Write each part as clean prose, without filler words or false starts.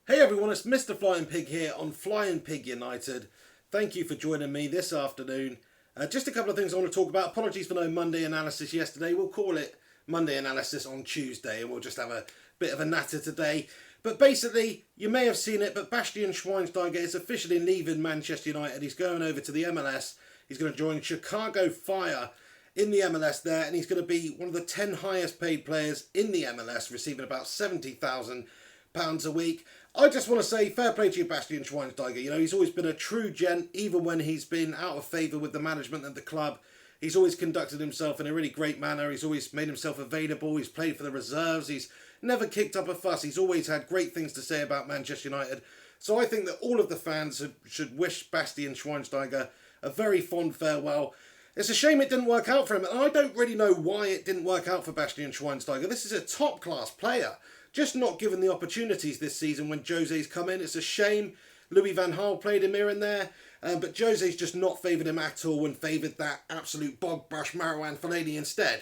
Hey everyone, it's Mr. Flying Pig here on Flying Pig United. Thank you for joining me this afternoon. Just a couple of things I want to talk about. Apologies for no Monday analysis yesterday. We'll call it Monday analysis on Tuesday and we'll just have a bit of a natter today. But basically, you may have seen it, but Bastian Schweinsteiger is officially leaving Manchester United. He's going over to the MLS. He's going to join Chicago Fire in the MLS there, and he's going to be one of the 10 highest paid players in the MLS, receiving about £70,000 a week. I just want to say fair play to you, Bastian Schweinsteiger. You know, he's always been a true gent, even when he's been out of favour with the management and the club. He's always conducted himself in a really great manner. He's always made himself available. He's played for the reserves. He's never kicked up a fuss. He's always had great things to say about Manchester United. So I think that all of the fans should wish Bastian Schweinsteiger a very fond farewell. It's a shame it didn't work out for him, and I don't really know why it didn't work out for Bastian Schweinsteiger. This is a top-class player, just not given the opportunities this season when Jose's come in. It's a shame. Louis van Gaal played him here and there, but Jose's just not favoured him at all and favoured that absolute bog-brush Marouane Fellaini instead.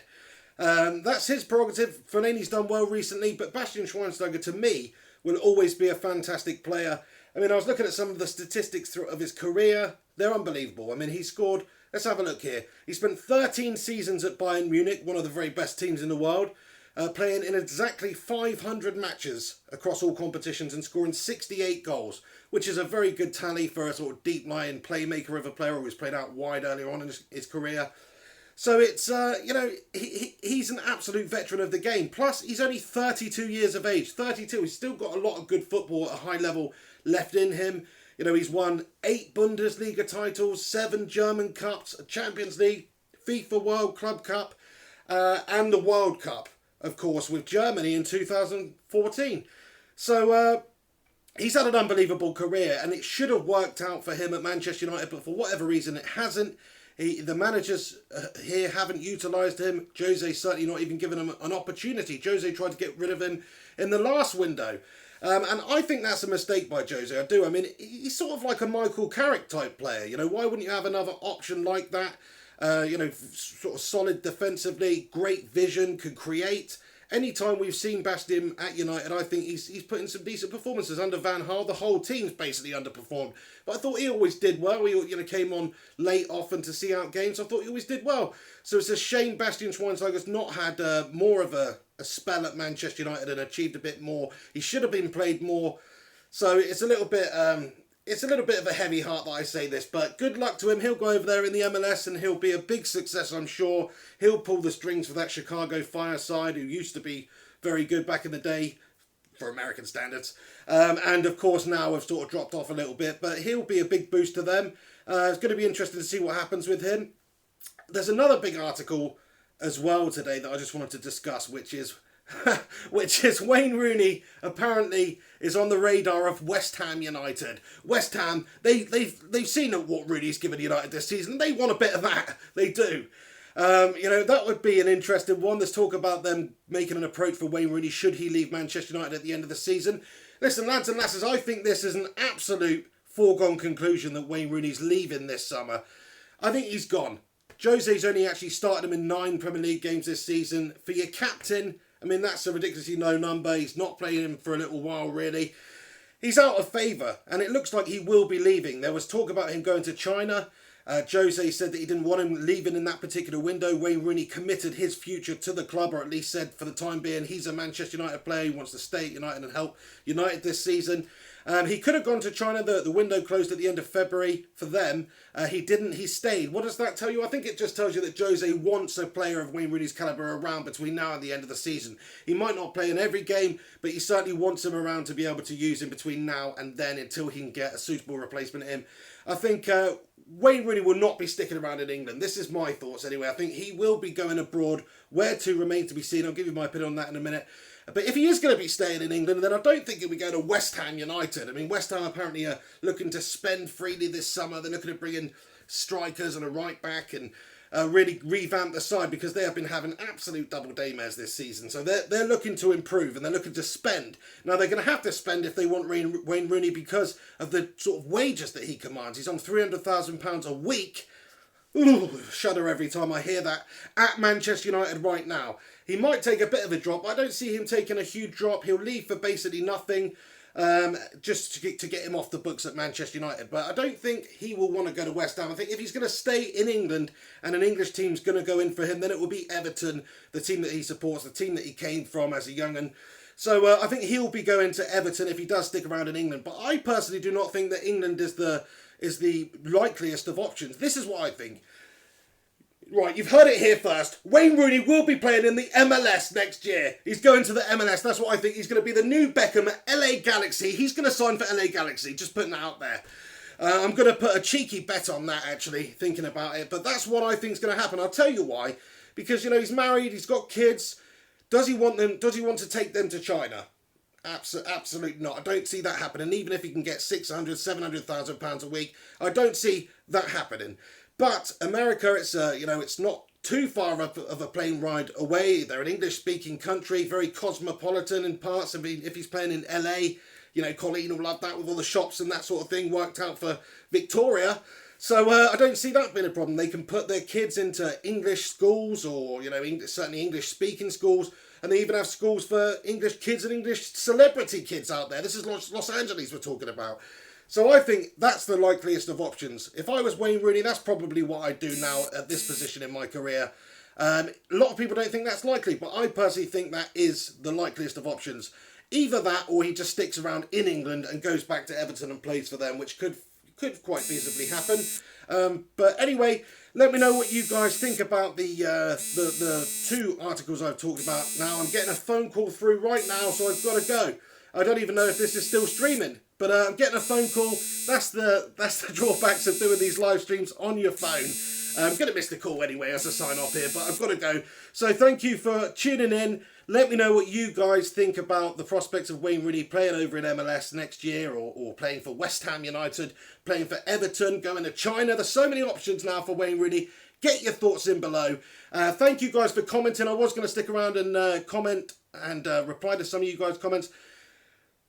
That's his prerogative. Fellaini's done well recently, but Bastian Schweinsteiger, to me, will always be a fantastic player. I mean, I was looking at some of the statistics of his career. They're unbelievable. I mean, he scored... Let's have a look here. He spent 13 seasons at Bayern Munich, one of the very best teams in the world, playing in exactly 500 matches across all competitions and scoring 68 goals, which is a very good tally for a sort of deep-lying playmaker of a player who was played out wide earlier on in his career. So it's, he's an absolute veteran of the game. Plus, he's only 32 years of age. 32. He's still got a lot of good football at a high level left in him. You know, he's won 8 Bundesliga titles, 7 German Cups, a Champions League, FIFA World Club Cup, and the World Cup, of course, with Germany in 2014. So he's had an unbelievable career, and it should have worked out for him at Manchester United, but for whatever reason it hasn't. The managers here haven't utilised him. Jose certainly not even given him an opportunity. Jose tried to get rid of him in the last window. And I think that's a mistake by Jose. I do. I mean, he's sort of like a Michael Carrick type player. You know, why wouldn't you have another option like that? Sort of solid defensively, great vision, can create. Anytime we've seen Bastian at United, I think he's put in some decent performances. Under Van Gaal, the whole team's basically underperformed. But I thought he always did well. He came on late often to see out games. I thought he always did well. So it's a shame Bastian Schweinsteiger's not had more of a spell at Manchester United and achieved a bit more. He should have been played more. So it's a little bit of a heavy heart that I say this, but good luck to him. He'll go over there in the MLS and he'll be a big success, I'm sure. He'll pull the strings for that Chicago Fire side, who used to be very good back in the day for American standards. And of course now have sort of dropped off a little bit, but he'll be a big boost to them. It's going to be interesting to see what happens with him. There's another big article as well today that I just wanted to discuss, which is Wayne Rooney apparently is on the radar of West Ham United. West Ham, they've seen what Rooney's given United this season. They want a bit of that. They do. That would be an interesting one. There's talk about them making an approach for Wayne Rooney should he leave Manchester United at the end of the season. Listen, lads and lasses, I think this is an absolute foregone conclusion that Wayne Rooney's leaving this summer. I think he's gone. Jose's only actually started him in 9 Premier League games this season. For your captain, I mean, that's a ridiculously low number. He's not playing him for a little while, really. He's out of favour, and it looks like he will be leaving. There was talk about him going to China. Jose said that he didn't want him leaving in that particular window. Wayne Rooney committed his future to the club, or at least said for the time being he's a Manchester United player. He wants to stay at United and help United this season. He could have gone to China. The window closed at the end of February for them. He didn't. He stayed. What does that tell you? I think it just tells you that Jose wants a player of Wayne Rooney's calibre around between now and the end of the season. He might not play in every game, but he certainly wants him around to be able to use him between now and then until he can get a suitable replacement in him. I think Wayne Rooney will not be sticking around in England. This is my thoughts anyway. I think he will be going abroad. Where to remain to be seen. I'll give you my opinion on that in a minute. But if he is going to be staying in England, then I don't think he'll be going to West Ham United. I mean, West Ham apparently are looking to spend freely this summer. They're looking to bring in strikers and a right back and really revamp the side because they have been having absolute double daymares this season. So they're looking to improve and they're looking to spend. Now, they're going to have to spend if they want Wayne Rooney because of the sort of wages that he commands. He's on £300,000 a week. Ooh, shudder every time I hear that. At Manchester United right now. He might take a bit of a drop. I don't see him taking a huge drop. He'll leave for basically nothing. just to get him off the books at Manchester United. But I don't think he will want to go to West Ham. I think if he's going to stay in England and an English team's going to go in for him, then it will be Everton, the team that he supports, the team that he came from as a young'un. So I think he'll be going to Everton if he does stick around in England. But I personally do not think that England is the likeliest of options. This is what I think. Right, you've heard it here first. Wayne Rooney will be playing in the MLS next year. He's going to the MLS. That's what I think. He's going to be the new Beckham at LA Galaxy. He's going to sign for LA Galaxy. Just putting that out there. I'm going to put a cheeky bet on that, actually, thinking about it. But that's what I think is going to happen. I'll tell you why. Because, he's married. He's got kids. Does he want them? Does he want to take them to China? Absolutely not. I don't see that happening. Even if he can get £600,000, £700,000 a week, I don't see that happening. But America, it's not too far of a plane ride away. They're an English-speaking country, very cosmopolitan in parts. I mean, if he's playing in LA, Colleen will love that with all the shops and that sort of thing. Worked out for Victoria. So I don't see that being a problem. They can put their kids into English schools or, certainly English-speaking schools. And they even have schools for English kids and English celebrity kids out there. This is Los Angeles we're talking about. So I think that's the likeliest of options. If I was Wayne Rooney, that's probably what I'd do now at this position in my career. A lot of people don't think that's likely, but I personally think that is the likeliest of options. Either that or he just sticks around in England and goes back to Everton and plays for them, which could quite feasibly happen. But anyway, let me know what you guys think about the two articles I've talked about now. I'm getting a phone call through right now, so I've got to go. I don't even know if this is still streaming. But I'm getting a phone call. That's the drawbacks of doing these live streams on your phone. I'm going to miss the call anyway as I sign off here, but I've got to go. So thank you for tuning in. Let me know what you guys think about the prospects of Wayne Rooney playing over in MLS next year or playing for West Ham United, playing for Everton, going to China. There's so many options now for Wayne Rooney. Get your thoughts in below. Thank you guys for commenting. I was going to stick around and comment and reply to some of you guys' comments.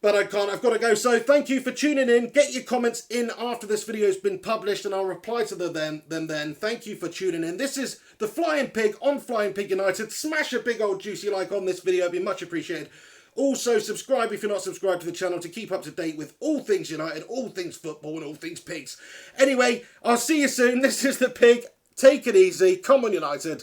But I can't, I've got to go. So thank you for tuning in. Get your comments in after this video has been published and I'll reply to them then. Thank you for tuning in. This is the Flying Pig on Flying Pig United. Smash a big old juicy like on this video. It'd be much appreciated. Also, subscribe if you're not subscribed to the channel to keep up to date with all things United, all things football and all things pigs. Anyway, I'll see you soon. This is the Pig. Take it easy. Come on, United.